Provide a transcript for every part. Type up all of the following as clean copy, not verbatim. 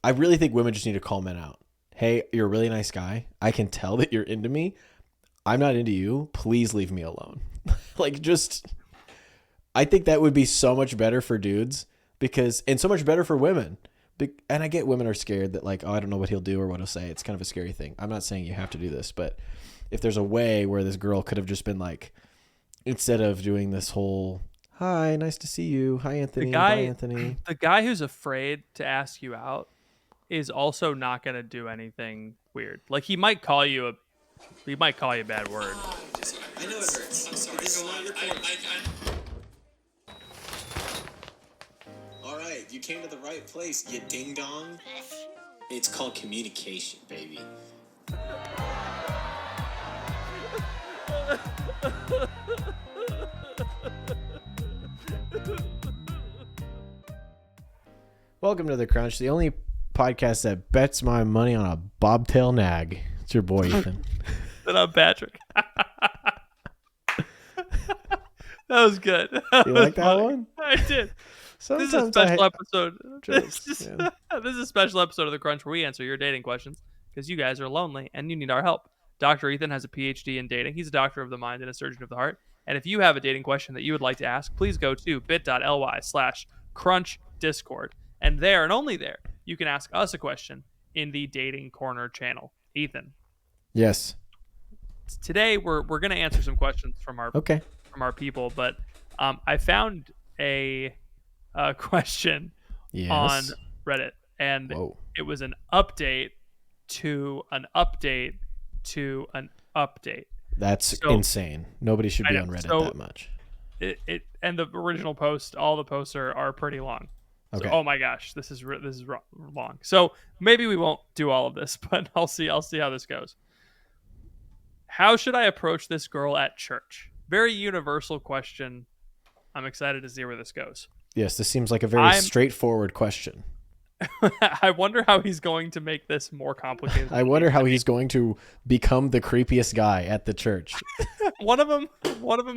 I really think women just need to call men out. Hey, you're a really nice guy. I can tell that you're into me. I'm not into you. Please leave me alone. Like, just, I think that would be so much better for dudes and so much better for women. And I get women are scared that like, oh, I don't know what he'll do or what he'll say. It's kind of a scary thing. I'm not saying you have to do this, but if there's a way where this girl could have just been like, instead of doing this whole, hi, nice to see you. Hi, Anthony. Bye, Anthony. The guy who's afraid to ask you out is also not going to do anything weird. Like he might call you a bad word. I know it hurts. I'm sorry. This is not your fault. All right, you came to the right place, you ding dong. It's called communication, baby. Welcome to The Crunch, the only podcast that bets my money on a bobtail nag. It's your boy, Ethan. And I'm Patrick. That was good. You like that one? I did. Sometimes this is a special episode. Jokes, This is a special episode of The Crunch where we answer your dating questions because you guys are lonely and you need our help. Dr. Ethan has a PhD in dating. He's a doctor of the mind and a surgeon of the heart. And if you have a dating question that you would like to ask, please go to bit.ly/crunchdiscord. And there and only there, you can ask us a question in the Dating Corner channel. Ethan. Yes. Today we're going to answer some questions from our people, but I found a question on Reddit, and it was an update to an update to an update. That's insane. Nobody should be on Reddit that much. It and the original post, all the posts are pretty long. Okay. So, oh my gosh, this is long. So maybe we won't do all of this, but I'll see how this goes. How should I approach this girl at church? Very universal question. I'm excited to see where this goes. Yes, this seems like a very straightforward question. I wonder how he's going to make this more complicated. I wonder how he's going to become the creepiest guy at the church. One of them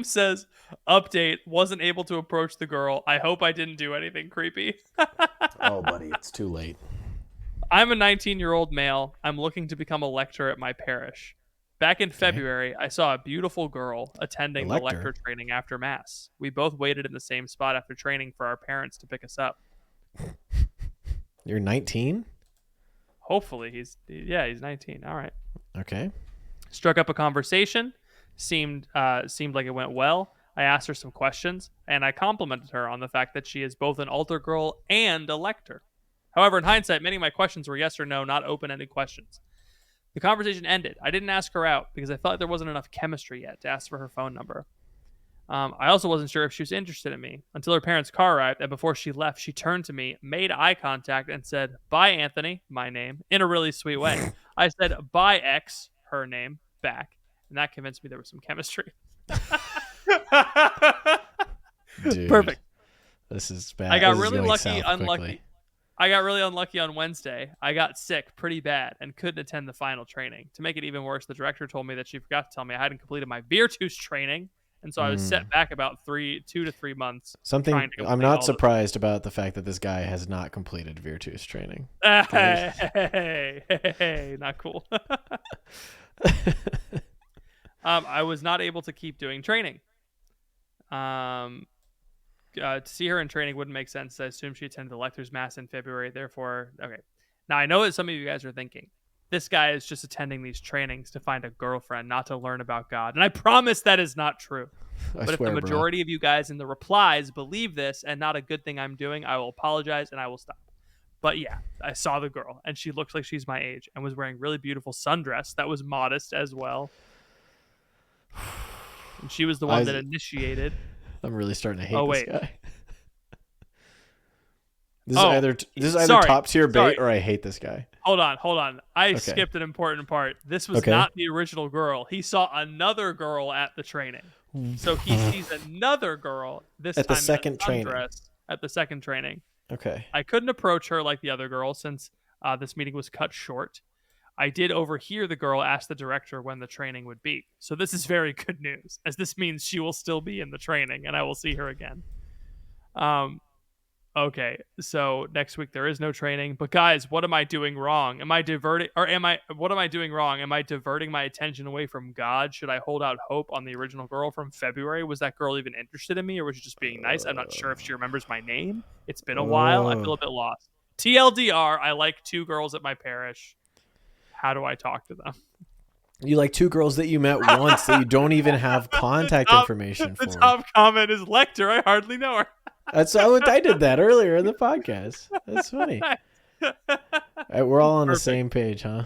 says, "Update, wasn't able to approach the girl. I hope I didn't do anything creepy." Oh, buddy, it's too late. I'm a 19-year-old male. I'm looking to become a lector at my parish. Back in February, I saw a beautiful girl attending the lector training after Mass. We both waited in the same spot after training for our parents to pick us up. You're 19? Hopefully he's 19. All right. Okay. Struck up a conversation. Seemed like it went well. I asked her some questions, and I complimented her on the fact that she is both an altar girl and a lector. However, in hindsight, many of my questions were yes or no, not open-ended questions. The conversation ended. I didn't ask her out because I felt like there wasn't enough chemistry yet to ask for her phone number. I also wasn't sure if she was interested in me until her parents' car arrived, and before she left, she turned to me, made eye contact, and said, "Bye, Anthony," my name, in a really sweet way. I said, "Bye, X," her name, back, and that convinced me there was some chemistry. Dude, perfect. This is bad. I got really unlucky. I got really unlucky on Wednesday. I got sick pretty bad and couldn't attend the final training. To make it even worse, the director told me that she forgot to tell me I hadn't completed my Virtus training. And so I was set back about 2 to 3 months. I'm not surprised about the fact that this guy has not completed Virtus training. Hey, not cool. I was not able to keep doing training. To see her in training wouldn't make sense. I assume she attended the lector's mass in February. Therefore, okay. Now I know that some of you guys are thinking, this guy is just attending these trainings to find a girlfriend, not to learn about God. And I promise that is not true. But if the majority of you guys in the replies believe this and not a good thing I'm doing, I will apologize and I will stop. But yeah, I saw the girl and she looks like she's my age and was wearing really beautiful sundress that was modest as well. And she was the one that initiated. I'm really starting to hate this guy. This is either top tier bait or I hate this guy. Hold on. I skipped an important part. This was not the original girl. He saw another girl at the training. So he sees another girl this time at the second training. At the second training. Okay. I couldn't approach her like the other girl since this meeting was cut short. I did overhear the girl ask the director when the training would be. So this is very good news, as this means she will still be in the training and I will see her again. Okay, so next week there is no training. But guys, what am I doing wrong? Am I diverting, or am I? What am I doing wrong? Am I diverting my attention away from God? Should I hold out hope on the original girl from February? Was that girl even interested in me, or was she just being nice? I'm not sure if she remembers my name. It's been a while. I feel a bit lost. TLDR: I like 2 girls at my parish. How do I talk to them? You like 2 girls that you met once that you don't even have contact information The for. top comment is Lecter. I hardly know her. That's I did that earlier in the podcast. That's funny. We're all on the same page, huh?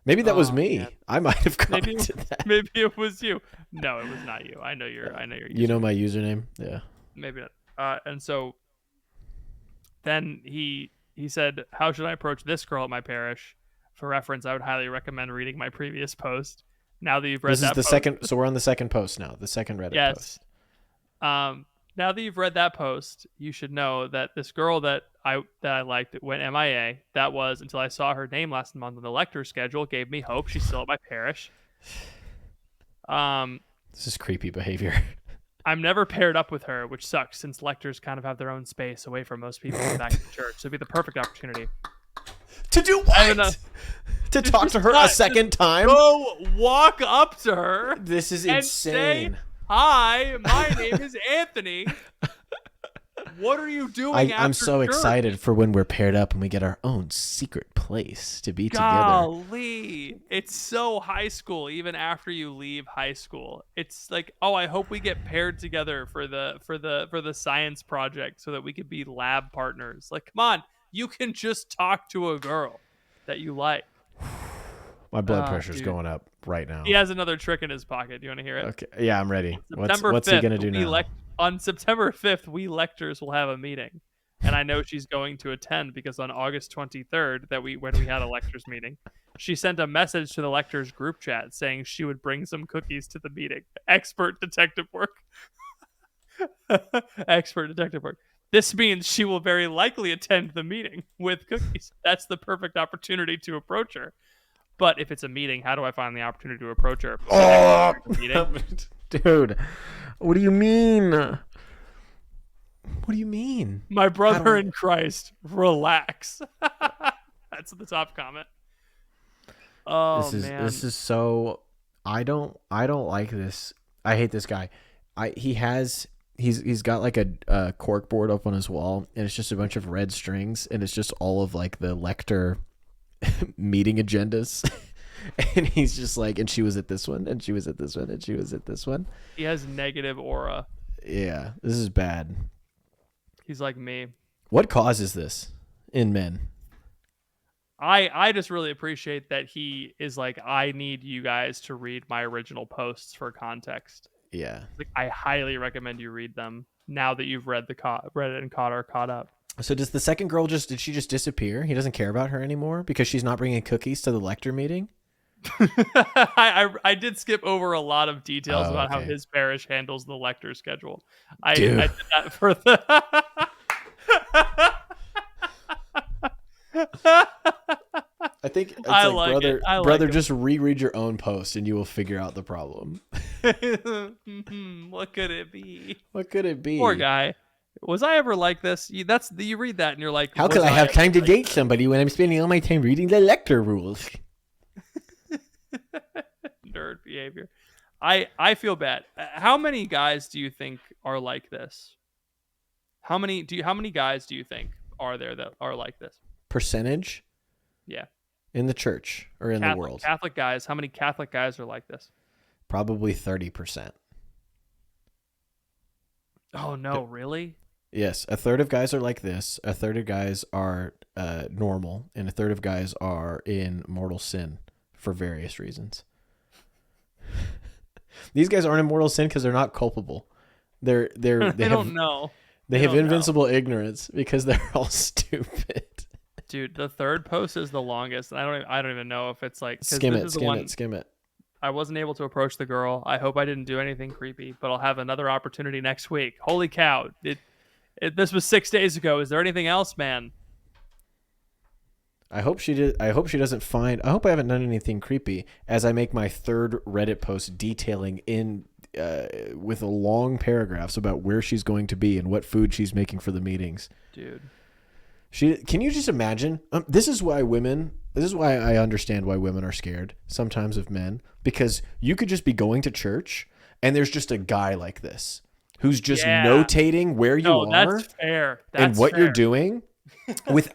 Maybe that was me. Man. I might have commented that. Maybe it was you. No, it was not you. I know your. You know my username? Yeah. Maybe not. And so then he said, "How should I approach this girl at my parish?" For reference, I would highly recommend reading my previous post. Now that you've read This is that the post, second. So we're on the second post now. The second Reddit post. Now that you've read that post, you should know that this girl that I liked went MIA. That was until I saw her name last month on the lector schedule. Gave me hope. She's still at my parish. This is creepy behavior. I'm never paired up with her, which sucks since lectors kind of have their own space away from most people back in church. So it'd be the perfect opportunity. To do what? To talk to her a second time? Go walk up to her. This is and insane. Say, hi, my name is Anthony. What are you doing I'm so church? excited for when we're paired up and we get our own secret place to be together. Golly, it's so high school. Even after you leave high school, it's like, oh, I hope we get paired together for the science project so that we could be lab partners. Like, come on, you can just talk to a girl that you like. My blood pressure's going up right now. He has another trick in his pocket. Do you want to hear it? Okay, yeah, I'm ready. What's 5th, he gonna do now? On September 5th, we lectors will have a meeting, and I know she's going to attend because on August 23rd, when we had a lectors meeting, she sent a message to the lectors group chat saying she would bring some cookies to the meeting. Expert detective work. Expert detective work. This means she will very likely attend the meeting with cookies. That's the perfect opportunity to approach her. But if it's a meeting, how do I find the opportunity to approach her? Oh, dude, what do you mean? What do you mean? My brother in Christ, relax. That's the top comment. Oh, man. This is so. I don't like this. I hate this guy. He's got like a cork board up on his wall, and it's just a bunch of red strings, and it's just all of like the lector meeting agendas. And he's just like, and she was at this one, and she was at this one, and she was at this one. He has negative aura. Yeah, this is bad. He's like me. What causes this in men? I just really appreciate that he is like, I need you guys to read my original posts for context. Yeah. Like, I highly recommend you read them now that you've read it and caught up. So did the second girl did she just disappear? He doesn't care about her anymore because she's not bringing cookies to the lector meeting? I did skip over a lot of details about how his parish handles the lector schedule. I did that for the I think it's brother, just reread your own post and you will figure out the problem. What could it be? What could it be? Poor guy. Was I ever like this? You read that and you're like, how could I have time to date somebody when I'm spending all my time reading the lector rules? Nerd behavior. I feel bad. How many guys do you think are like this? How many guys do you think are there that are like this? Percentage? Yeah. In the church or in the world? Catholic guys. How many Catholic guys are like this? Probably 30%. Oh no, really? Yes, a third of guys are like this. A third of guys are normal, and a third of guys are in mortal sin for various reasons. These guys aren't in mortal sin because they're not culpable. They don't know. They have invincible ignorance because they're all stupid. Dude, the third post is the longest. I don't even know if it's like skim it. I wasn't able to approach the girl. I hope I didn't do anything creepy, but I'll have another opportunity next week. Holy cow! This was 6 days ago. Is there anything else, man? I hope she did. I hope she doesn't find. I hope I haven't done anything creepy as I make my third Reddit post detailing in with long paragraphs about where she's going to be and what food she's making for the meetings. Dude. Can you just imagine? This is why I understand why women are scared sometimes of men, because you could just be going to church and there's just a guy like this who's just notating where you are that's fair. and what you're doing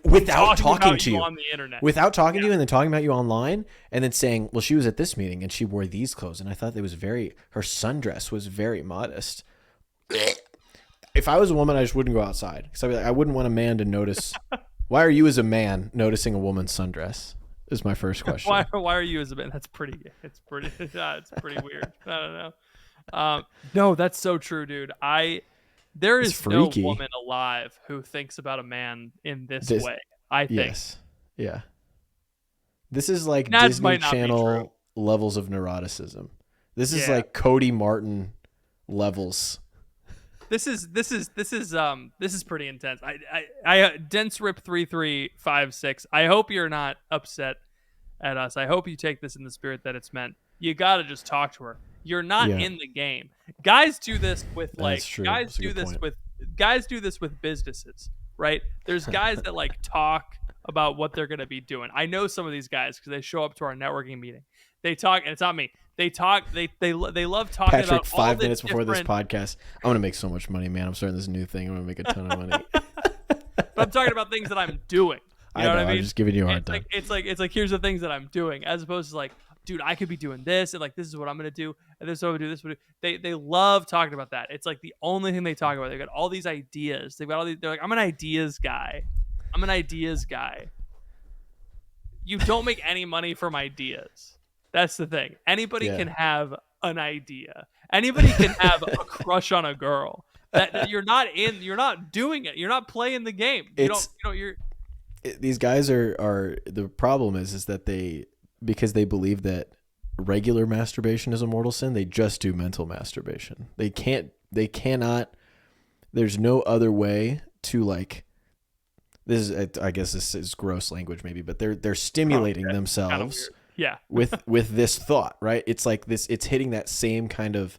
without talking to you on the internet. Without talking to you and then talking about you online and then saying, well, she was at this meeting and she wore these clothes and I thought her sundress was very modest. If I was a woman, I just wouldn't go outside because I'd be like, I wouldn't want a man to notice. Why are you as a man noticing a woman's sundress? Is my first question. Why are you as a man? It's pretty it's pretty weird. I don't know. No, that's so true, dude. There is no woman alive who thinks about a man in this way. I think. Yes. Yeah. This is like Disney Channel levels of neuroticism. This is like Cody Martin levels. This is pretty intense. I Dense Rip 3356. I hope you're not upset at us. I hope you take this in the spirit that it's meant. You got to just talk to her. You're not in the game. Guys do this with guys do this with businesses, right? There's guys that like talk about what they're going to be doing. I know some of these guys because they show up to our networking meeting. They talk, and it's not me. They talk. They love talking Patrick, about 5 minutes before this podcast. I'm gonna make so much money, man. I'm starting this new thing. I'm gonna make a ton of money. But I'm talking about things that I'm doing. You know what I mean? I'm just giving you a hard time. It's like here's the things that I'm doing, as opposed to like, dude, I could be doing this, and like this is what I'm gonna do, and this is what I do. This would do. They love talking about that. It's like the only thing they talk about. They've got all these ideas. They've got all these. They're like, I'm an ideas guy. You don't make any money from ideas. That's the thing. Anybody can have an idea. Anybody can have a crush on a girl. That you're not doing it. You're not playing the game. These guys are the problem is that because they believe that regular masturbation is a mortal sin, they just do mental masturbation. They cannot there's no other way to like this is, I guess this is gross language maybe, but they're stimulating themselves with this thought, right? It's like this, it's hitting that same kind of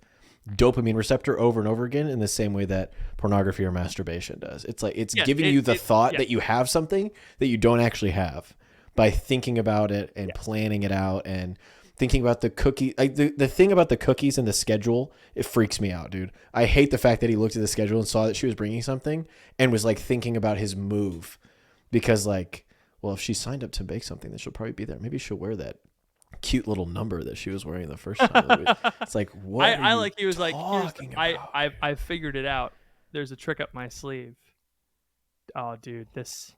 dopamine receptor over and over again in the same way that pornography or masturbation does. It's like it's giving you the thought that you have something that you don't actually have by thinking about it and planning it out and thinking about the cookie. Like the thing about the cookies and the schedule, it freaks me out, dude. I hate the fact that he looked at the schedule and saw that she was bringing something and was like thinking about his move because like, well, if she signed up to bake something, then she'll probably be there. Maybe she'll wear that cute little number that she was wearing the first time. It's like, what? He was like, I figured it out. There's a trick up my sleeve. Oh, dude, this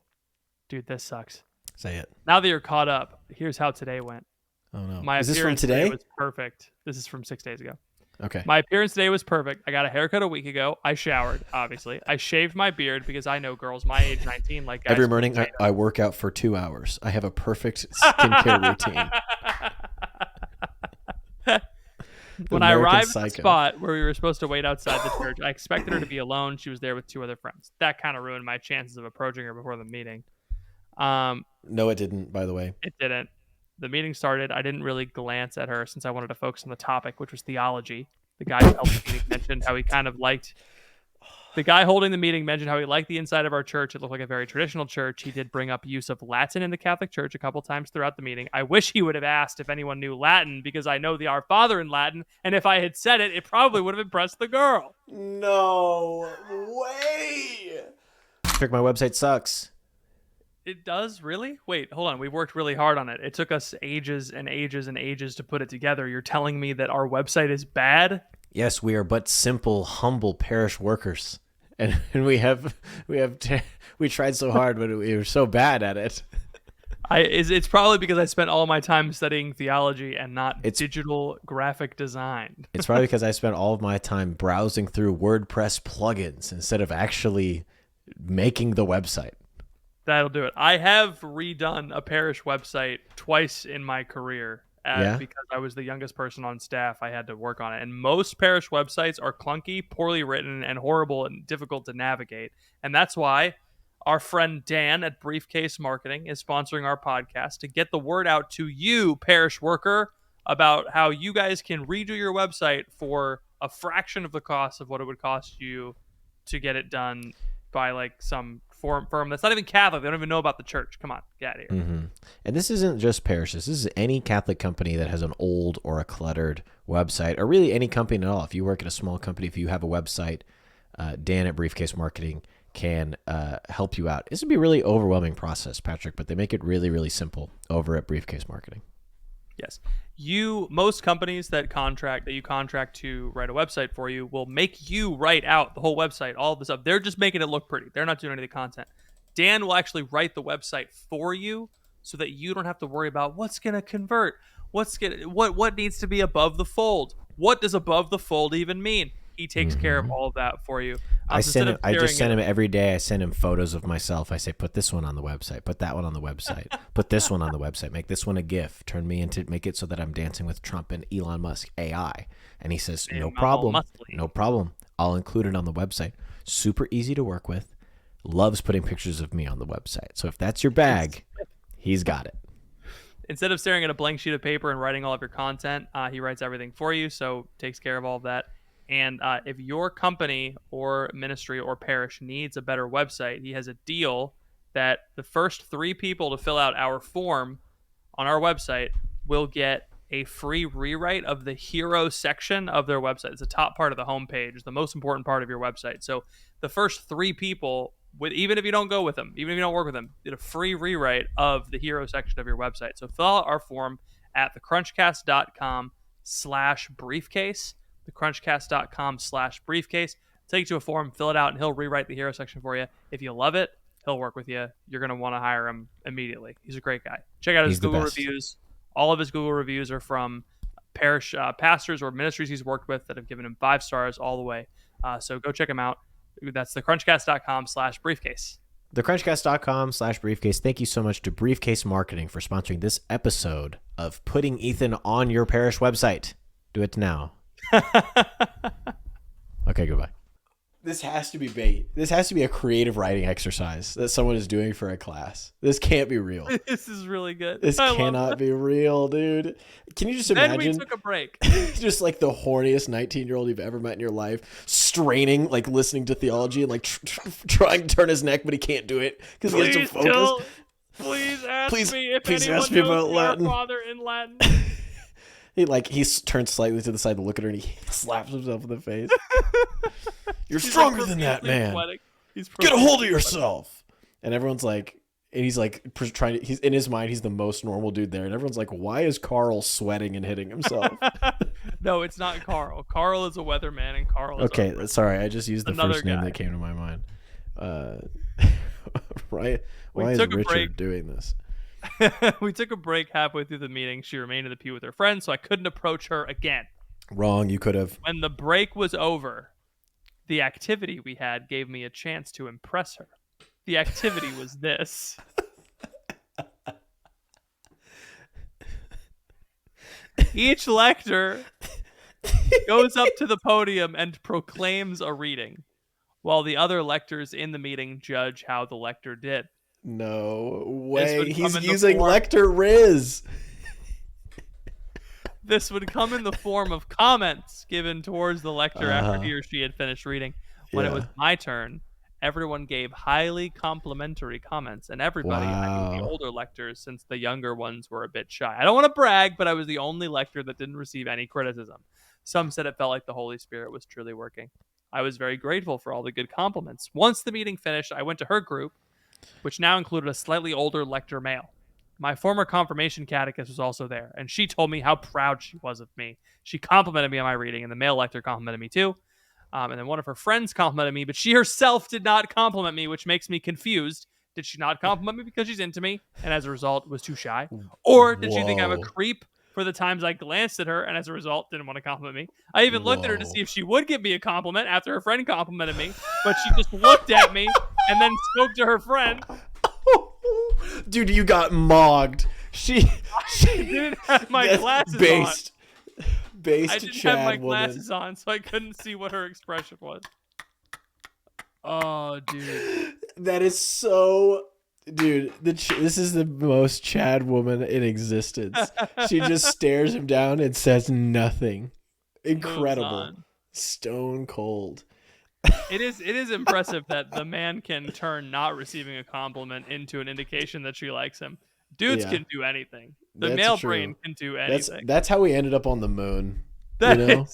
sucks. Say it. Now that you're caught up, here's how today went. Oh no. My Is this from today? Was perfect. This is from 6 days ago. Okay. My appearance today was perfect. I got a haircut a week ago. I showered, obviously. I shaved my beard because I know girls my age, 19, like guys. Every morning I work out for 2 hours. I have a perfect skincare routine. When I arrived at the spot where we were supposed to wait outside the church, I expected her to be alone. She was there with 2 other friends. That kind of ruined my chances of approaching her before the meeting. No, it didn't, by the way. It didn't. The meeting started. I didn't really glance at her since I wanted to focus on the topic, which was theology. The guy who held the meeting mentioned how he kind of liked. The guy holding the meeting mentioned how he liked the inside of our church. It looked like a very traditional church. He did bring up use of Latin in the Catholic Church a couple times throughout the meeting. I wish he would have asked if anyone knew Latin because I know the Our Father in Latin, and if I had said it, it probably would have impressed the girl. No way. Check my website sucks. It does? Really? Wait, hold on. We worked really hard on it. It took us ages and ages and ages to put it together. You're telling me that our website is bad? Yes, we are but simple, humble parish workers. And we tried so hard, but we were so bad at it. It's probably because I spent all my time studying theology and not digital graphic design. It's probably because I spent all of my time browsing through WordPress plugins instead of actually making the website. That'll do it. I have redone a parish website twice in my career because I was the youngest person on staff. I had to work on it. And most parish websites are clunky, poorly written, and horrible and difficult to navigate. And that's why our friend Dan at Briefcase Marketing is sponsoring our podcast to get the word out to you, parish worker, about how you guys can redo your website for a fraction of the cost of what it would cost you to get it done by like some firm that's not even Catholic. They don't even know about the church. Come on, get out of here. Mm-hmm. And this isn't just parishes. This is any Catholic company that has an old or a cluttered website, or really any company at all. If you work at a small company, if you have a website, Dan at Briefcase Marketing can help you out. This would be a really overwhelming process, Patrick, but they make it really, really simple over at Briefcase Marketing. Yes. Most companies that you contract to write a website for you will make you write out the whole website, all of the stuff. They're just making it look pretty. They're not doing any of the content. Dan will actually write the website for you so that you don't have to worry about what's going to convert, what needs to be above the fold. What does above the fold even mean? He takes care of all of that for you. I just send him every day. I send him photos of myself. I say, put this one on the website, put that one on the website, put this one on the website, make this one a GIF, make it so that I'm dancing with Trump and Elon Musk AI. And he says, no problem. I'll include it on the website. Super easy to work with. Loves putting pictures of me on the website. So if that's your bag, he's got it. Instead of staring at a blank sheet of paper and writing all of your content, he writes everything for you. So takes care of all of that. And if your company or ministry or parish needs a better website, he has a deal that the first 3 people to fill out our form on our website will get a free rewrite of the hero section of their website. It's the top part of the homepage. It's the most important part of your website. So the first 3 people, even if you don't go with them, even if you don't work with them, get a free rewrite of the hero section of your website. So fill out our form at thecrunchcast.com/briefcase. thecrunchcast.com/briefcase. Take you to a form, fill it out, and he'll rewrite the hero section for you. If you love it, he'll work with you. You're going to want to hire him immediately. He's a great guy. Check out his Google reviews. All of his Google reviews are from parish pastors or ministries he's worked with that have given him 5 stars all the way. So go check him out. That's thecrunchcast.com/briefcase. Thecrunchcast.com/briefcase. Thank you so much to Briefcase Marketing for sponsoring this episode of Putting Ethan on Your Parish Website. Do it now. Okay, goodbye. This has to be bait. This has to be a creative writing exercise that someone is doing for a class. This can't be real. This is really good. This cannot be real, dude. Can you just imagine? Then we took a break. Just like the horniest 19-year-old you've ever met in your life, straining, like listening to theology and like trying to turn his neck, but he can't do it because he has to focus. Please ask me if please anyone ask me knows about Latin. Our Father in Latin. He turns slightly to the side to look at her and he slaps himself in the face. You're stronger than that, man. Get a hold of yourself. And everyone's like, and he's like trying to, he's in his mind, he's the most normal dude there. And everyone's like, why is Carl sweating and hitting himself? No, it's not Carl. Carl is a weatherman and Carl is okay. Sorry. I just used the first name that came to my mind. Right. Why is Richard doing this? We took a break halfway through the meeting. She remained in the pew with her friend, so I couldn't approach her again. Wrong. You could have. When the break was over, the activity we had gave me a chance to impress her. The activity was this. Each lector goes up to the podium and proclaims a reading, while the other lectors in the meeting judge how the lector did. No way. He's using Lector Riz. This would come in the form of comments given towards the lector after he or she had finished reading. When it was my turn, everyone gave highly complimentary comments, and everybody, I mean, the older lectors, since the younger ones were a bit shy. I don't want to brag, but I was the only lector that didn't receive any criticism. Some said it felt like the Holy Spirit was truly working. I was very grateful for all the good compliments. Once the meeting finished, I went to her group, which now included a slightly older lector male. My former confirmation catechist was also there, and she told me how proud she was of me. She complimented me on my reading, and the male lector complimented me too. And then one of her friends complimented me, but she herself did not compliment me, which makes me confused. Did she not compliment me because she's into me, and as a result was too shy? Or did she think I'm a creep for the times I glanced at her, and as a result didn't want to compliment me? I even looked at her to see if she would give me a compliment after her friend complimented me, but she just looked at me and then spoke to her friend. Dude, you got mogged. She didn't have my glasses on. Based I didn't Chad have my woman. glasses on, so I couldn't see what her expression was. Oh, dude. That is so... Dude, this is the most Chad woman in existence. She just stares him down and says nothing. Incredible. Stone cold. It is impressive that the man can turn not receiving a compliment into an indication that she likes him. Dudes Yeah, can do anything. The that's male true. brain can do That's anything. that's how we ended up on the moon. You That know,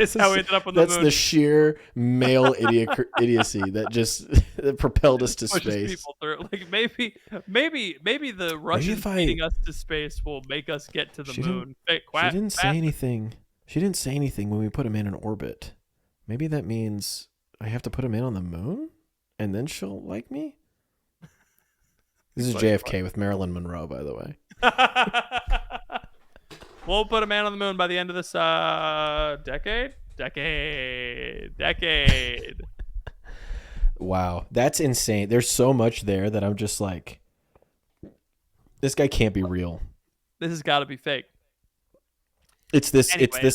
is how we ended up on the that's moon. the sheer male idiocy that just that propelled us to Pushes space. people through. Like maybe the Russians if I- feeding us to space will make us get to the She didn't- moon. She didn't say Faster. anything. She didn't say anything when we put him in an orbit. Maybe that means I have to put him in on the moon, and then she'll like me. This is Like JFK with Marilyn Monroe, by the way. We'll put a man on the moon by the end of this decade. Decade. Wow, that's insane. There's so much there that I'm just like, this guy can't be real. This has got to be fake. It's this Anyways.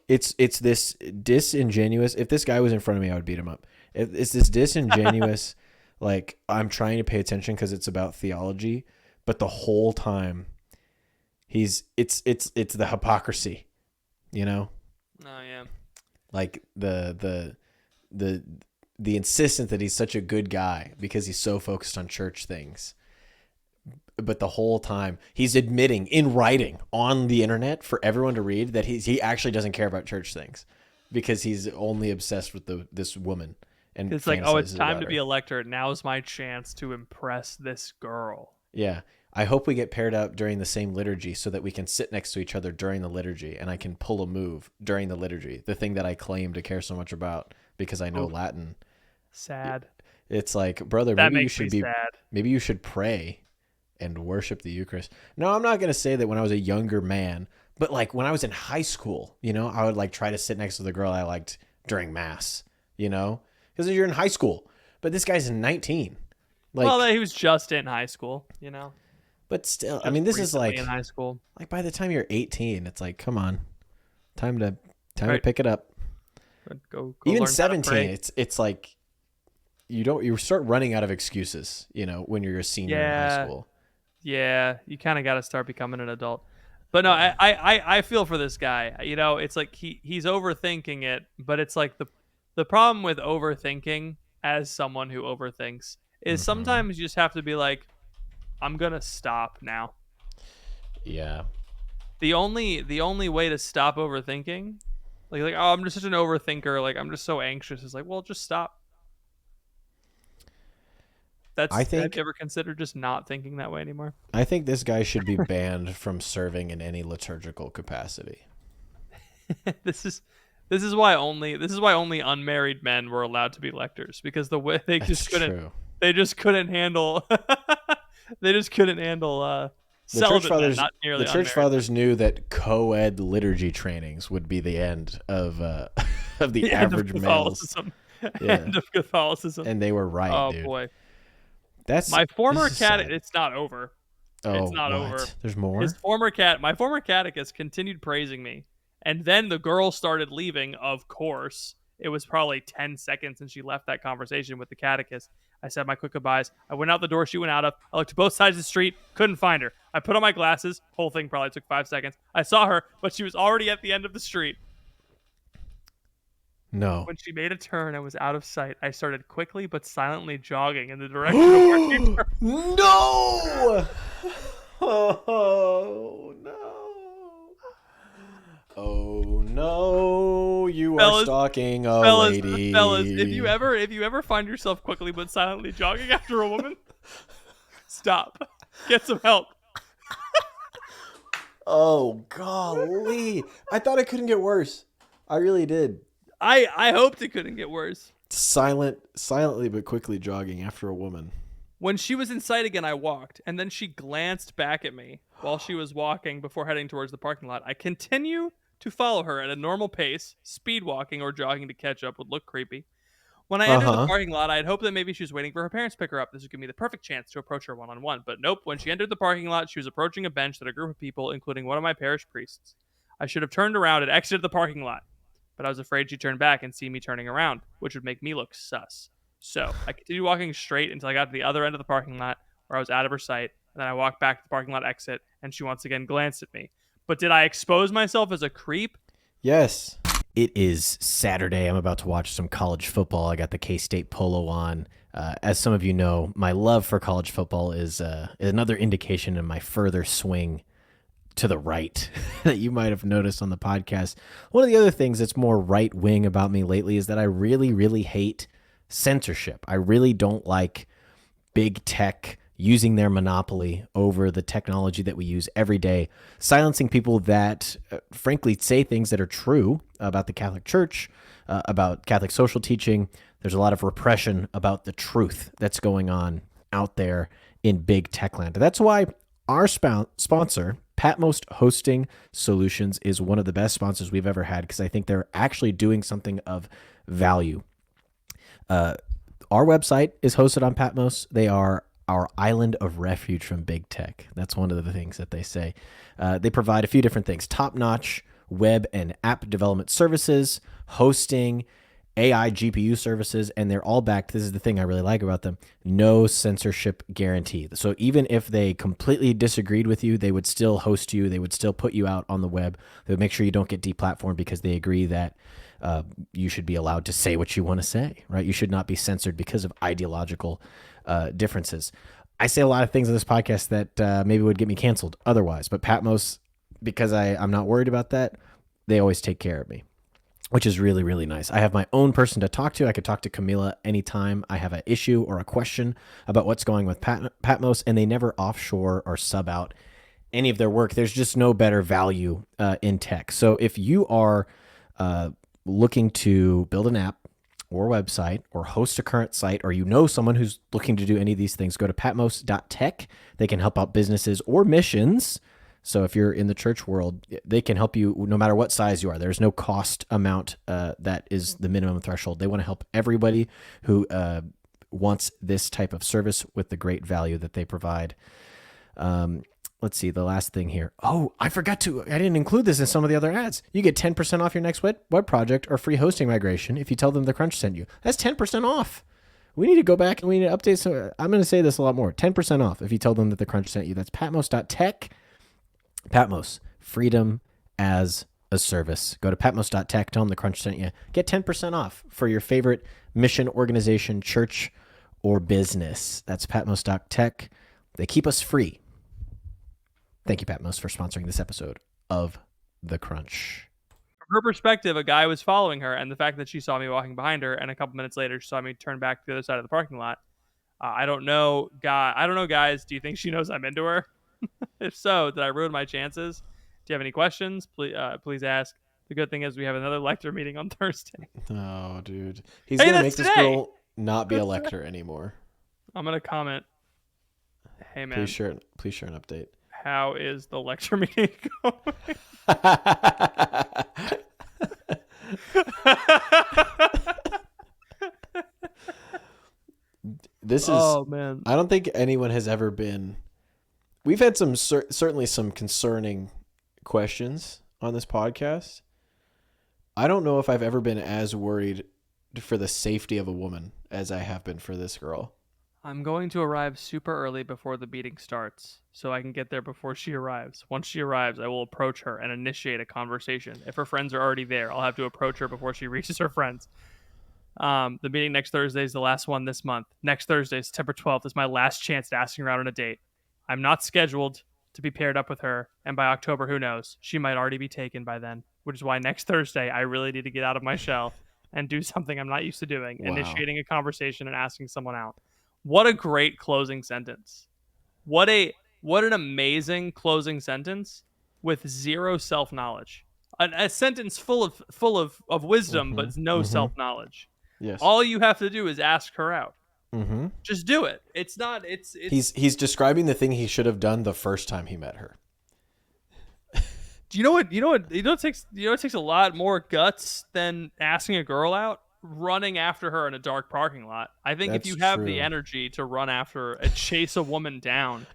it's this disingenuous. If this guy was in front of me, I would beat him up. It's this disingenuous like I'm trying to pay attention because it's about theology, but the whole time it's the hypocrisy, you know? Oh yeah. Like the insistence that he's such a good guy because he's so focused on church things. But the whole time he's admitting in writing on the internet for everyone to read that he actually doesn't care about church things because he's only obsessed with this woman. And It's like, oh, it's fantasizes time about to her. be a lector. Now's my chance to impress this girl. Yeah. I hope we get paired up during the same liturgy so that we can sit next to each other during the liturgy and I can pull a move during the liturgy, the thing that I claim to care so much about because I know Oof. Latin. Sad. It's like, brother, That maybe you makes should me be sad. maybe you should pray and worship the Eucharist. No, I'm not going to say that when I was a younger man, but like when I was in high school, you know, I would like try to sit next to the girl I liked during mass, you know, because you're in high school, but this guy's 19. Like, Well, he was just in high school, you know. but still, I Just mean, this is recently like in high school. by the time you're 18, it's like, come on, time to Right. pick it up. Go Even learn how to 17, pray. it's like you start running out of excuses, you know, when you're a senior in high Yeah. school. Yeah, you kind of got to start becoming an adult. But no, I feel for this guy. You know, it's like he's overthinking it, but it's like the problem with overthinking as someone who overthinks is sometimes you just have to be like, I'm gonna stop now. Yeah. The only way to stop overthinking, like oh, I'm just such an overthinker, like I'm just so anxious. It's like, well, just stop. Have you ever considered just not thinking that way anymore? I think this guy should be banned from serving in any liturgical capacity. This is why only unmarried men were allowed to be lectors, because the way they just True. couldn't handle they just couldn't handle The celibate church men, fathers, not nearly the church unmarried. fathers knew that co-ed liturgy trainings would be the end of of the End of average males, Catholicism. Yeah. End of Catholicism. and they were right, Oh dude. boy. That's My former this is cat sad. it's not over. Oh, It's not what? over. There's more. My former catechist continued praising me. And then the girl started leaving, of course. It was probably 10 seconds since she left that conversation with the catechist. I said my quick goodbyes. I went out the door she went out of. I looked to both sides of the street, couldn't find her. I put on my glasses. Whole thing probably took 5 seconds. I saw her, but she was already at the end of the street. No. When she made a turn and was out of sight, I started quickly but silently jogging in the direction of where she turned. No! Oh no! Oh no! You are Fellas, stalking a lady. Fellas, if you ever find yourself quickly but silently jogging after a woman, stop. Get some help. Oh golly! I thought it couldn't get worse. I really did. I hoped it couldn't get worse. Silently but quickly jogging after a woman. When she was in sight again, I walked, and then she glanced back at me while she was walking before heading towards the parking lot. I continue to follow her at a normal pace. Speed walking or jogging to catch up would look creepy. When I entered the parking lot, I had hoped that maybe she was waiting for her parents to pick her up. This would give me the perfect chance to approach her one-on-one. But nope, when she entered the parking lot, she was approaching a bench that a group of people, including one of my parish priests. I should have turned around and exited the parking lot, but I was afraid she'd turn back and see me turning around, which would make me look sus. So I continued walking straight until I got to the other end of the parking lot where I was out of her sight, and then I walked back to the parking lot exit, and she once again glanced at me. But did I expose myself as a creep? Yes. It is Saturday. I'm about to watch some college football. I got the K-State polo on. As some of you know, my love for college football is another indication of my further swing to the right that you might have noticed on the podcast. One of the other things that's more right wing about me lately is that I really, really hate censorship. I really don't like big tech using their monopoly over the technology that we use every day, silencing people that, frankly, say things that are true about the Catholic Church, about Catholic social teaching. There's a lot of repression about the truth that's going on out there in big tech land. That's why our sponsor, Patmos Hosting Solutions, is one of the best sponsors we've ever had, because I think they're actually doing something of value. Our website is hosted on Patmos. They are our island of refuge from big tech. That's one of the things that they say. They provide a few different things: top-notch web and app development services, hosting, AI GPU services, and they're all backed. This is the thing I really like about them: no censorship guarantee. So even if they completely disagreed with you, they would still host you. They would still put you out on the web. They would make sure you don't get deplatformed, because they agree that you should be allowed to say what you want to say, right? You should not be censored because of ideological differences. I say a lot of things in this podcast that maybe would get me canceled otherwise, but Patmos, because I'm not worried about that, they always take care of me, which is really, really nice. I have my own person to talk to. I could talk to Camila anytime I have an issue or a question about what's going with Patmos, and they never offshore or sub out any of their work. There's just no better value in tech. So if you are looking to build an app or website or host a current site, or you know someone who's looking to do any of these things, go to patmos.tech. They can help out businesses or missions. So if you're in the church world, they can help you no matter what size you are. There's no cost amount that is the minimum threshold. They want to help everybody who wants this type of service with the great value that they provide. Let's see, the last thing here. Oh, I didn't include this in some of the other ads. You get 10% off your next web project or free hosting migration if you tell them the Crunch sent you. That's 10% off. We need to go back and we need to update some. I'm going to say this a lot more. 10% off if you tell them that the Crunch sent you. That's patmos.tech. Patmos, freedom as a service. Go to patmos.tech, tell them the Crunch sent you. Get 10% off for your favorite mission, organization, church, or business. That's patmos.tech. They keep us free. Thank you, Patmos, for sponsoring this episode of The Crunch. From her perspective, a guy was following her, and the fact that she saw me walking behind her, and a couple minutes later she saw me turn back to the other side of the parking lot. I don't know, guys. Do you think she knows I'm into her? If so, did I ruin my chances? Do you have any questions? Please ask. The good thing is we have another lector meeting on Thursday. Oh, dude. He's going to make this girl not be a lector anymore. I'm going to comment. Hey, man. Please share an update. How is the lecture meeting going? Man. I don't think anyone has ever been. We've had some certainly some concerning questions on this podcast. I don't know if I've ever been as worried for the safety of a woman as I have been for this girl. I'm going to arrive super early before the meeting starts so I can get there before she arrives. Once she arrives, I will approach her and initiate a conversation. If her friends are already there, I'll have to approach her before she reaches her friends. The meeting next Thursday is the last one this month. Next Thursday, September 12th, is my last chance at asking her out on a date. I'm not scheduled to be paired up with her, and by October, who knows? She might already be taken by then, which is why next Thursday, I really need to get out of my shell and do something I'm not used to doing, initiating a conversation and asking someone out. What a great closing sentence. What an amazing closing sentence with zero self-knowledge. A sentence full of wisdom, but no self-knowledge. Yes. All you have to do is ask her out. Mm-hmm. Just do it. It's He's describing the thing he should have done the first time he met her. It takes a lot more guts than asking a girl out. Running after her in a dark parking lot. I think if you have the energy to run after and chase a woman down,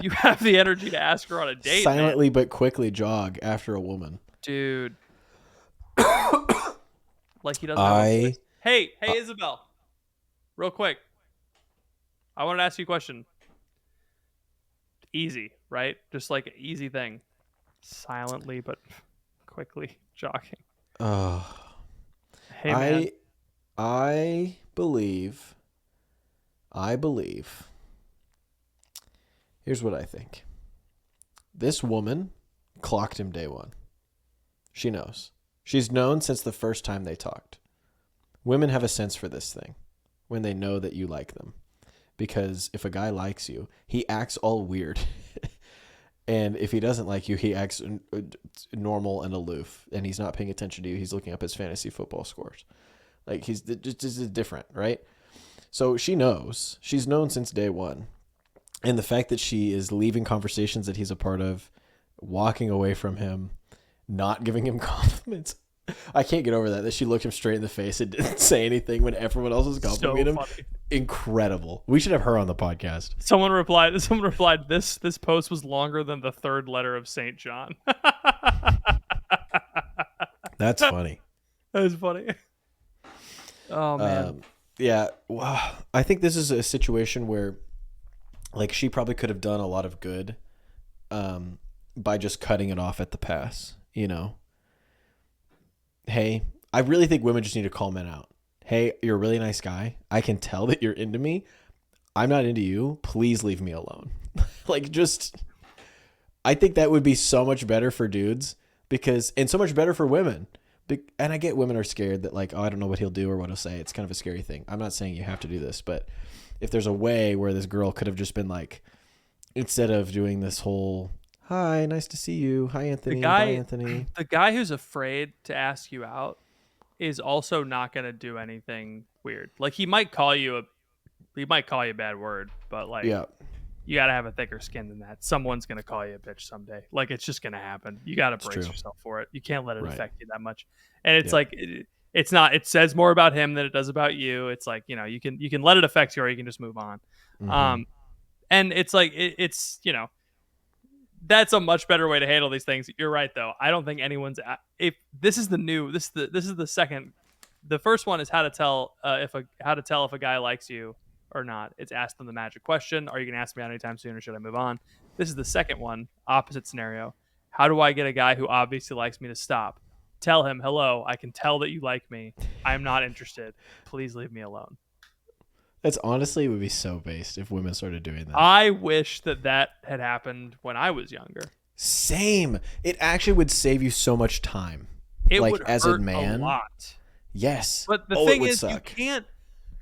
you have the energy to ask her on a date. Silently but quickly jog after a woman. Dude. Like he doesn't Hey, Isabel. Real quick. I wanted to ask you a question. Easy, right? Just like an easy thing. Silently but quickly jogging. Oh, Hey man, I believe. I believe. Here's what I think. This woman clocked him day one. She knows. She's known since the first time they talked. Women have a sense for this thing when they know that you like them. Because if a guy likes you, he acts all weird. And if he doesn't like you, he acts normal and aloof. And he's not paying attention to you. He's looking up his fantasy football scores. Like, he's just different, right? So she knows. She's known since day one. And the fact that she is leaving conversations that he's a part of, walking away from him, not giving him compliments. I can't get over that she looked him straight in the face and didn't say anything when everyone else was complimenting him. funny. Incredible. We should have her on the podcast. Someone replied. This post was longer than the third letter of Saint John. That's funny. That was funny. Oh man. Yeah. Wow. I think this is a situation where, like, she probably could have done a lot of good, by just cutting it off at the pass. You know. Hey, I really think women just need to call men out. Hey, you're a really nice guy. I can tell that you're into me. I'm not into you. Please leave me alone. Like, just, I think that would be so much better for dudes and so much better for women. And I get women are scared that, like, oh, I don't know what he'll do or what he'll say. It's kind of a scary thing. I'm not saying you have to do this, but if there's a way where this girl could have just been like, instead of doing this whole, hi, nice to see you. Hi, Anthony. Bye, Anthony. The guy who's afraid to ask you out is also not going to do anything weird. Like, he might call you a bad word, but like, Yeah. you got to have a thicker skin than that. Someone's going to call you a bitch someday. Like, it's just going to happen. You got to brace yourself for it. You can't let it affect you that much. And it's like, it's not, it says more about him than it does about you. It's like, you know, you can let it affect you, or you can just move on. Mm-hmm. And it's like, it's, you know, that's a much better way to handle these things. You're right, though. I don't think anyone's. If this is the second. The first one is how to tell if a guy likes you or not. It's ask them the magic question. Are you gonna ask me out anytime soon, or should I move on? This is the second one. Opposite scenario. How do I get a guy who obviously likes me to stop? Tell him, hello. I can tell that you like me. I'm not interested. Please leave me alone. That's honestly would be so based if women started doing that. I wish that had happened when I was younger. Same. It actually would save you so much time. It like, would as hurt a man, a lot. Yes. But the thing is, suck.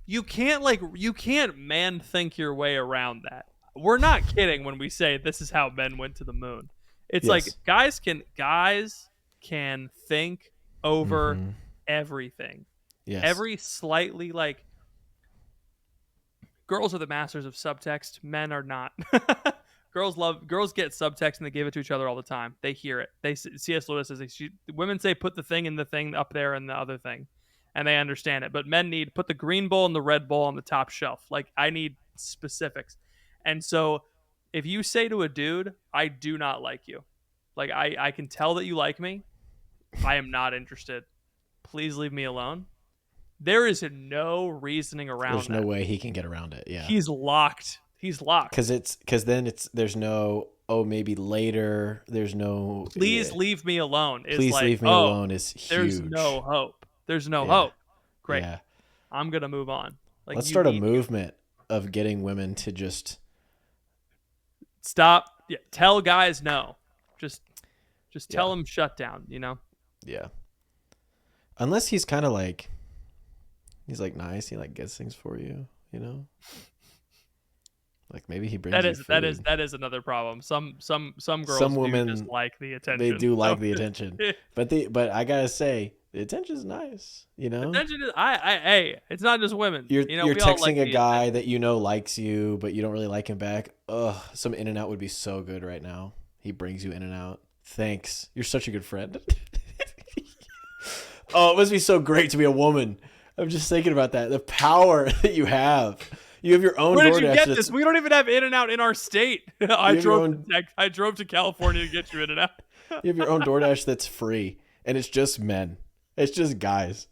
you can't man think your way around that. We're not kidding when we say this is how men went to the moon. It's like guys can think over everything. Yes. Every slightly, like, girls are the masters of subtext. Men are not. Girls get subtext and they give it to each other all the time. They hear it. C.S. Lewis says women say put the thing in the thing up there and the other thing, and they understand it. But men need put the green bowl and the red bowl on the top shelf. Like, I need specifics. And so if you say to a dude, I do not like you, like, I can tell that you like me, I am not interested, please leave me alone. There is no reasoning around There's no way he can get around it. Yeah. He's locked. Because then there's no, oh, maybe later. There's no. Please leave me alone. Please leave me alone is huge. There's no hope. There's no hope. Great. Yeah. I'm going to move on. Like, let's start a movement of getting women to just stop. Yeah, tell guys no. Just tell them shut down, you know? Yeah. Unless he's kind of like, he's like nice. He like gets things for you, you know? Like, maybe he brings that is another problem. Some girls, some women just like the attention. They do like the attention. But I gotta say, the attention is nice, you know? Attention is hey, it's not just women. You're texting like a guy that you know likes you, but you don't really like him back. Ugh, some In-N-Out would be so good right now. He brings you In-N-Out. Thanks. You're such a good friend. Oh, it must be so great to be a woman. I'm just thinking about that. The power that you have. You have your own. Where did you get this? We don't even have In-N-Out in our state. I drove to California to get you In-N-Out. You have your own DoorDash that's free, and it's just men. It's just guys.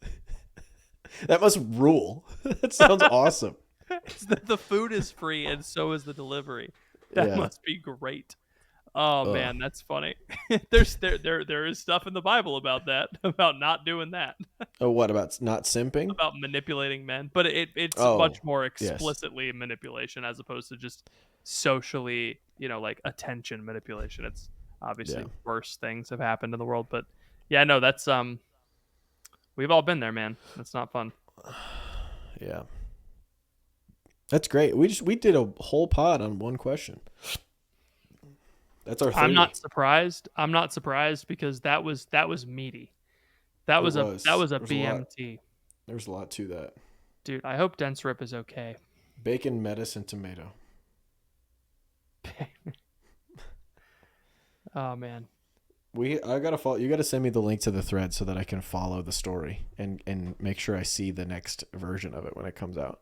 That must rule. That sounds awesome. The food is free, and so is the delivery. That must be great. Oh Ugh. man, that's funny. There is stuff in the Bible about that, about not doing that, Oh, what about not simping? about manipulating men, but it's Oh, much more yes. explicitly manipulation as opposed to just socially, like attention manipulation. It's Yeah. obviously worse things have happened in the world, but yeah, no, that's we've all been there, man. That's not fun. Yeah. That's great. We did a whole pod on one question. That's our 30. I'm not surprised because that was meaty. That It was was. a There's a lot. BMT. There's a lot to that. Dude, I hope Dense Rip is okay. Bacon, lettuce, and tomato. Oh man. I gotta follow. You gotta send me the link to the thread so that I can follow the story and make sure I see the next version of it when it comes out.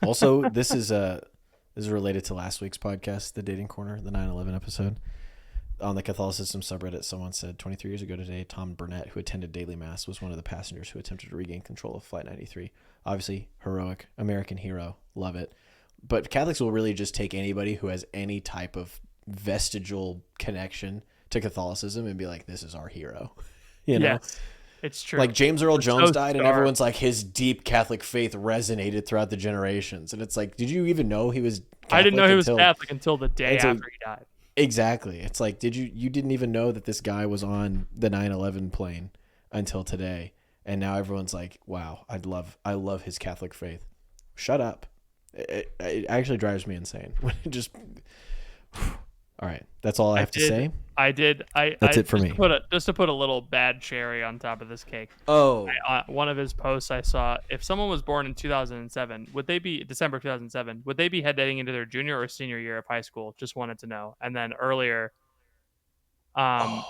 Also, this is related to last week's podcast, the Dating Corner, the 9/11 episode. On the Catholicism subreddit, someone said 23 years ago today, Tom Burnett, who attended daily mass, was one of the passengers who attempted to regain control of Flight 93. Obviously, heroic, American hero, love it. But Catholics will really just take anybody who has any type of vestigial connection to Catholicism and be like, this is our hero. You know? Yes, it's true. Like James Earl Jones so died, and stark. everyone's like, his deep Catholic faith resonated throughout the generations. And it's like, did you even know he was Catholic? I didn't know he was Catholic until the day after he died. Exactly. It's like, you didn't even know that this guy was on the 9/11 plane until today. And now everyone's like, wow, I love his Catholic faith. Shut up. It actually drives me insane. Just, all right. That's all I have to say. That's it for me. Just to put a little bad cherry on top of this cake. Oh, One of his posts I saw, if someone was born in 2007, would they be December 2007? Would they be heading into their junior or senior year of high school? Just wanted to know. And then earlier, I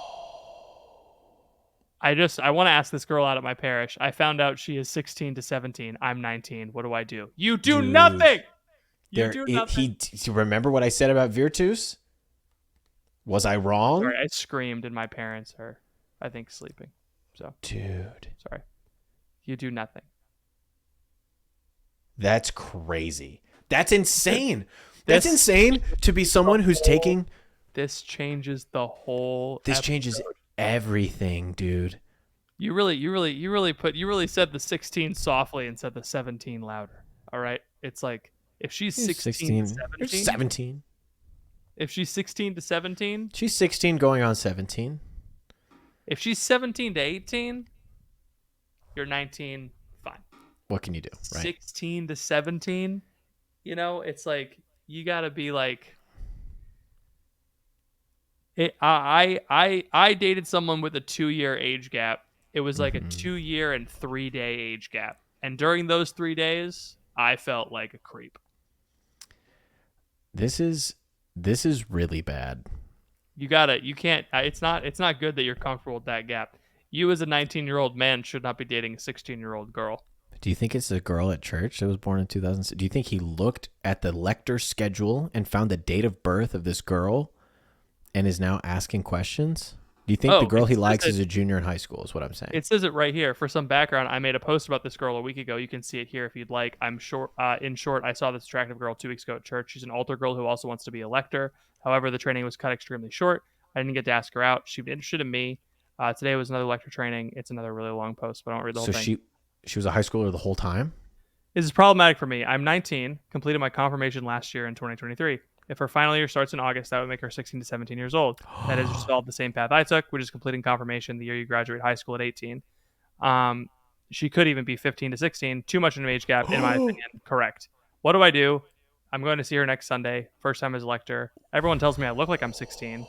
want to ask this girl out at my parish. I found out she is 16 to 17. I'm 19. What do I do? You do Dude. nothing. You do nothing. Remember what I said about Virtus? Was I wrong? Sorry, I screamed and my parents are, I think, sleeping. So, dude, sorry. You do nothing. That's crazy. That's insane. That's insane to be someone who's taking. This changes the whole. This changes everything, dude. You really said the 16 softly and said the 17 louder. All right, it's like if she's 16 to 17. You're 17. If she's 16 to 17, she's 16 going on 17. If she's 17 to 18, you're 19. Fine. What can you do? Right? 16 to 17, it's like you gotta be like. I dated someone with a 2-year age gap. It was like a 2-year and 3-day age gap, and during those 3 days, I felt like a creep. This is really bad. You can't. It's not good that you're comfortable with that gap. You as a 19-year-old man should not be dating a 16-year-old girl. Do you think it's a girl at church that was born in 2006? Do you think he looked at the lector schedule and found the date of birth of this girl and is now asking questions? Do you think the girl he likes is a junior in high school is what I'm saying? It says it right here. For some background, I made a post about this girl a week ago. You can see it here if you'd like. In short, I saw this attractive girl 2 weeks ago at church. She's an altar girl who also wants to be a lector. However, the training was cut extremely short. I didn't get to ask her out. She was interested in me. Today was another lector training. It's another really long post, but I don't read the whole thing. So she was a high schooler the whole time? This is problematic for me. I'm 19, completed my confirmation last year in 2023. If her final year starts in August, that would make her 16 to 17 years old. That is just all the same path I took, which is completing confirmation the year you graduate high school at 18. She could even be 15 to 16. Too much of an age gap, in my opinion. Correct. What do I do? I'm going to see her next Sunday. First time as a lector. Everyone tells me I look like I'm 16.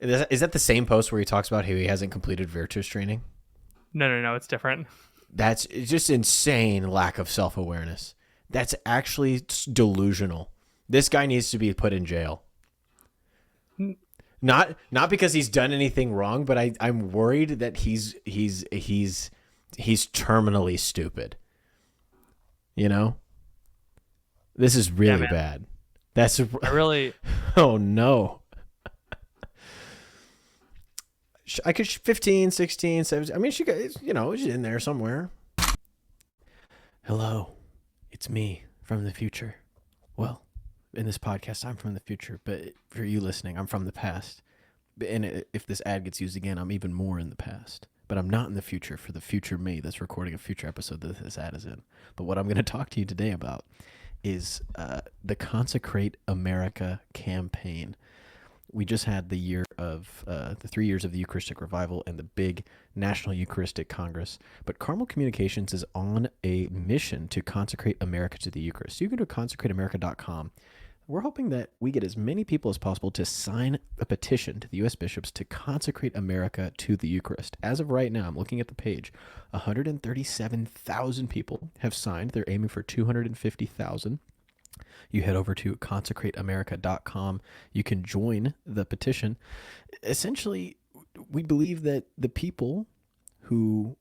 Is that the same post where he talks about how he hasn't completed Virtus training? No. It's different. It's just insane lack of self-awareness. That's actually delusional. This guy needs to be put in jail. Not because he's done anything wrong, but I'm worried that he's terminally stupid. This is really bad. Oh no. I could 15, 16, 17. I mean, she's in there somewhere. Hello, it's me from the future. Well, in this podcast, I'm from the future, but for you listening, I'm from the past. And if this ad gets used again, I'm even more in the past. But I'm not in the future for the future me that's recording a future episode that this ad is in. But what I'm going to talk to you today about is the Consecrate America campaign. We just had the year of the 3 years of the Eucharistic Revival and the big National Eucharistic Congress. But Carmel Communications is on a mission to consecrate America to the Eucharist. You can go to consecrateamerica.com. We're hoping that we get as many people as possible to sign a petition to the U.S. bishops to consecrate America to the Eucharist. As of right now, I'm looking at the page, 137,000 people have signed. They're aiming for 250,000. You head over to consecrateamerica.com. You can join the petition. Essentially, we believe that the people who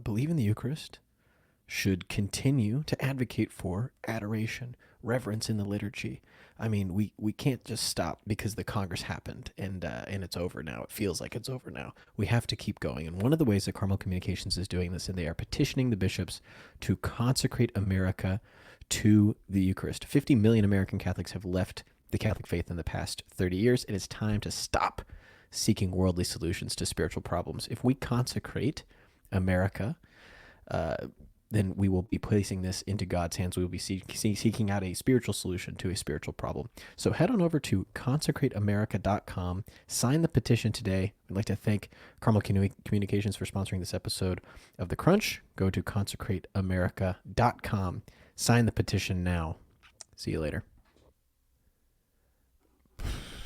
believe in the Eucharist should continue to advocate for adoration, reverence in the liturgy. I mean, we can't just stop because the Congress happened and it's over now. It feels like it's over now. We have to keep going. And one of the ways that Carmel Communications is doing this, and they are petitioning the bishops to consecrate America to the Eucharist. 50 million American Catholics have left the Catholic faith in the past 30 years. It is time to stop seeking worldly solutions to spiritual problems. If we consecrate America, then we will be placing this into God's hands. We will be seeking out a spiritual solution to a spiritual problem. So head on over to consecrateamerica.com, sign the petition today. I'd like to thank Carmel Communications for sponsoring this episode of The Crunch. Go to consecrateamerica.com, sign the petition now. See you later.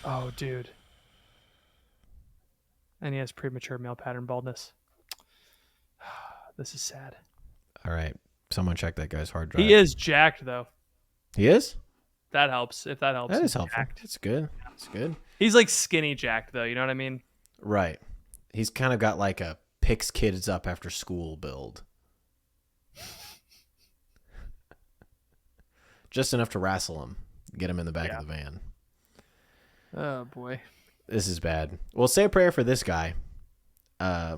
Oh, dude. And he has premature male pattern baldness. This is sad. All right. Someone check that guy's hard drive. He is jacked, though. He is? That helps. If that helps. That He's is helpful. jacked. It's good. It's good. He's like skinny jacked, though. You know what I mean? Right. He's kind of got like a picks kids up after school build. Just enough to wrestle him. Get him in the back of the van. Oh, boy. This is bad. Well, say a prayer for this guy. I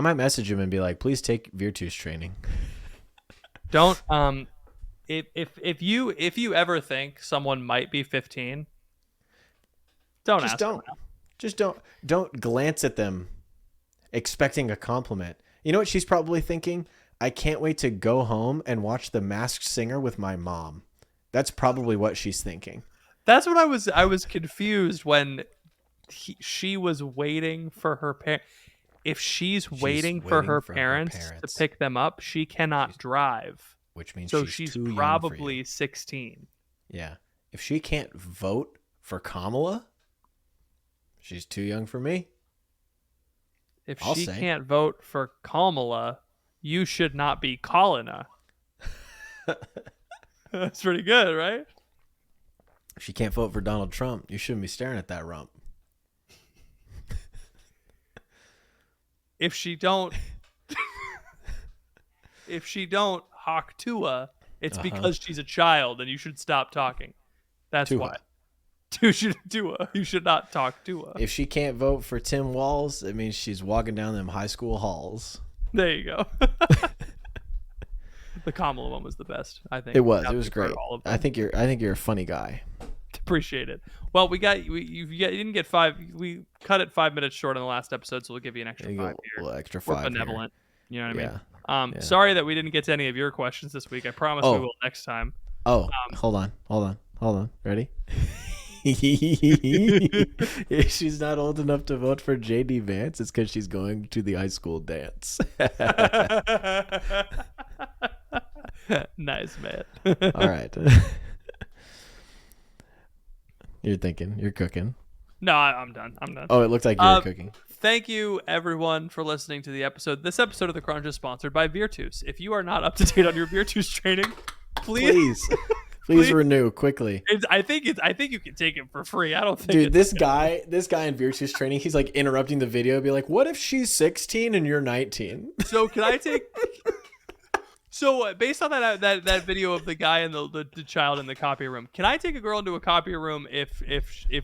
might message him and be like, please take Virtus training. Don't if you ever think someone might be 15, don't Just ask don't. them out. Just don't glance at them expecting a compliment. You know what she's probably thinking? I can't wait to go home and watch The Masked Singer with my mom. That's probably what she's thinking. That's what I was confused when she was waiting for her parents. If she's waiting for her parents to pick them up, she cannot drive. Which means so she's she's too probably young for you. 16. Yeah. If she can't vote for Kamala, she's too young for me. If I'll she say. can't vote for Kamala, you should not be calling her. That's pretty good, right? If she can't vote for Donald Trump, you shouldn't be staring at that rump. If she don't hawk Tua, it's because she's a child and you should stop talking. That's Tua. why. Tua. You should not talk Tua. If she can't vote for Tim Walz, it means she's walking down them high school halls. There you go. The Kamala one was the best, I think. It was great. All of them. I think you're a funny guy. Appreciate it. Well, you didn't get 5. We cut it 5 minutes short on the last episode, so we'll give you an extra 5 here. A little extra We're 5 benevolent. Here. You know what Yeah. I mean? Sorry that we didn't get to any of your questions this week. I promise we will next time. Oh, hold on. Ready? If she's not old enough to vote for J.D. Vance, it's because she's going to the high school dance. Nice, man. All right. You're cooking. No, I'm done. Oh, it looked like you were cooking. Thank you, everyone, for listening to the episode. This episode of The Crunch is sponsored by Virtus. If you are not up to date on your Virtus training, please renew quickly. I think you can take it for free. I don't think. Dude, this guy in Virtus training, he's like interrupting the video, be like, "What if she's 16 and you're 19?" So can I take? So based on that video of the guy and the child in the copy room, can I take a girl into a copy room if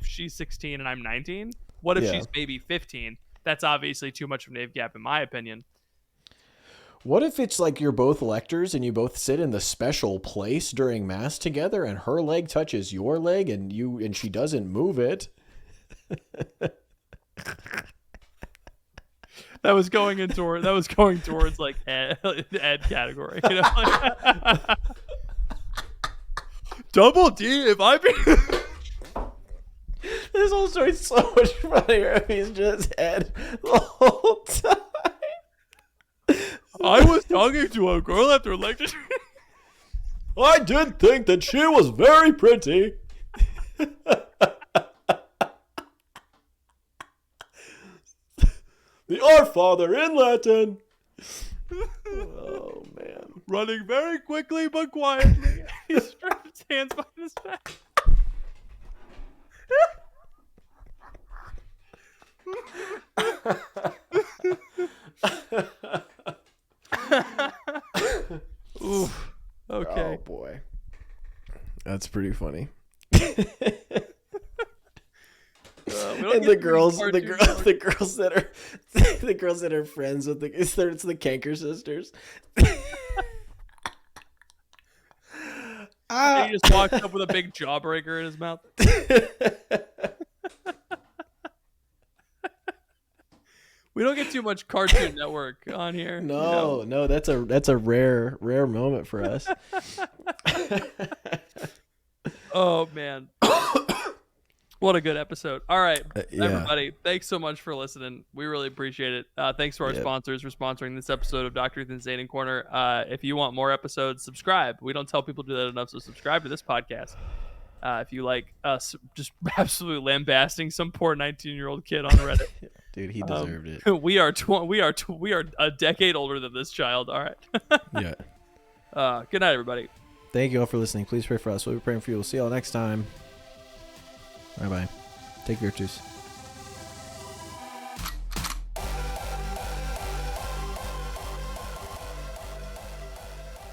she's 16 and I'm 19? What if she's maybe 15? That's obviously too much of an age gap in my opinion. What if it's like you're both lectors and you both sit in the special place during mass together, and her leg touches your leg and she doesn't move it? That was going towards like ed category. You know? Double D. If I be. This whole story's so much funnier if he's just Ed the whole time. I was talking to a girl after a lecture. I did think that she was very pretty. The Our Father in Latin. Oh, man. Running very quickly but quietly. He strapped his hands behind his back. Oof. Okay. Oh, boy. That's pretty funny. And the girls that are friends with it's the Canker sisters. And he just walks up with a big jawbreaker in his mouth. We don't get too much Cartoon Network on here. No, that's a rare moment for us. Oh man. What a good episode. All right, yeah. Everybody, thanks so much for listening. We really appreciate it. Thanks to our sponsors for sponsoring this episode of Dr. Ethan's Dating Corner. If you want more episodes, subscribe. We don't tell people to do that enough, so subscribe to this podcast. If you like us just absolutely lambasting some poor 19-year-old kid on Reddit. Dude, he deserved it. We are a decade older than this child. All right. Yeah. Good night, everybody. Thank you all for listening. Please pray for us. We'll be praying for you. We'll see you all next time. Bye-bye. Take virtues.